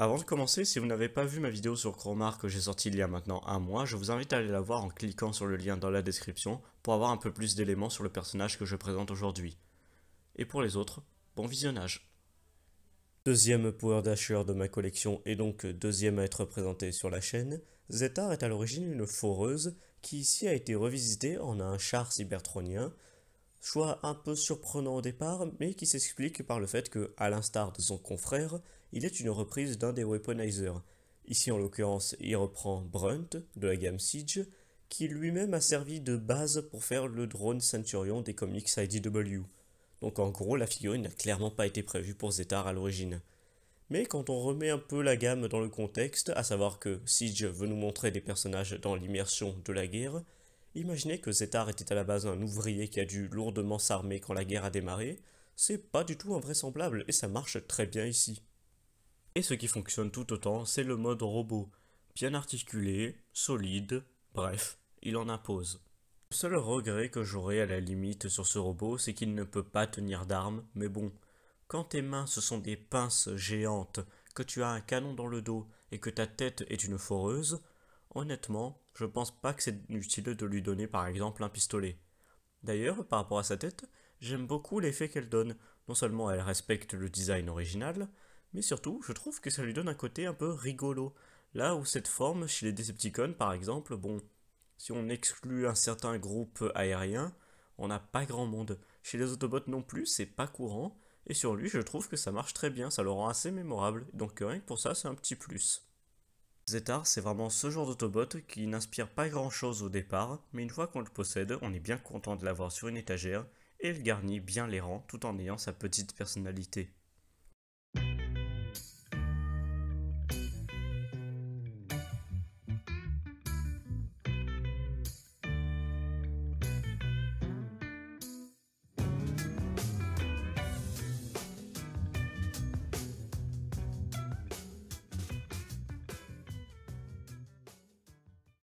Avant de commencer, si vous n'avez pas vu ma vidéo sur Cromar que j'ai sortie il y a maintenant un mois, je vous invite à aller la voir en cliquant sur le lien dans la description pour avoir un peu plus d'éléments sur le personnage que je présente aujourd'hui. Et pour les autres, bon visionnage. Deuxième Power Dasher de ma collection et donc deuxième à être présenté sur la chaîne, Zetar est à l'origine une foreuse qui ici a été revisitée en un char cybertronien, choix un peu surprenant au départ, mais qui s'explique par le fait que, à l'instar de son confrère, il est une reprise d'un des weaponizers. Ici en l'occurrence, il reprend Brunt de la gamme Siege, qui lui-même a servi de base pour faire le drone Centurion des comics IDW. Donc en gros, la figurine n'a clairement pas été prévue pour Zetar à l'origine. Mais quand on remet un peu la gamme dans le contexte, à savoir que Siege veut nous montrer des personnages dans l'immersion de la guerre, imaginez que Zetar était à la base un ouvrier qui a dû lourdement s'armer quand la guerre a démarré, c'est pas du tout invraisemblable et ça marche très bien ici. Et ce qui fonctionne tout autant, c'est le mode robot, bien articulé, solide, bref, il en impose. Le seul regret que j'aurais à la limite sur ce robot, c'est qu'il ne peut pas tenir d'armes, mais bon, quand tes mains ce sont des pinces géantes, que tu as un canon dans le dos et que ta tête est une foreuse, honnêtement, je pense pas que c'est utile de lui donner par exemple un pistolet. D'ailleurs, par rapport à sa tête, j'aime beaucoup l'effet qu'elle donne. Non seulement elle respecte le design original, mais surtout, je trouve que ça lui donne un côté un peu rigolo. Là où cette forme, chez les Decepticons par exemple, bon, si on exclut un certain groupe aérien, on n'a pas grand monde. Chez les Autobots non plus, c'est pas courant, et sur lui, je trouve que ça marche très bien, ça le rend assez mémorable, donc rien que pour ça, c'est un petit plus. Zetar, c'est vraiment ce genre d'Autobot qui n'inspire pas grand chose au départ, mais une fois qu'on le possède, on est bien content de l'avoir sur une étagère, et il garnit bien les rangs tout en ayant sa petite personnalité.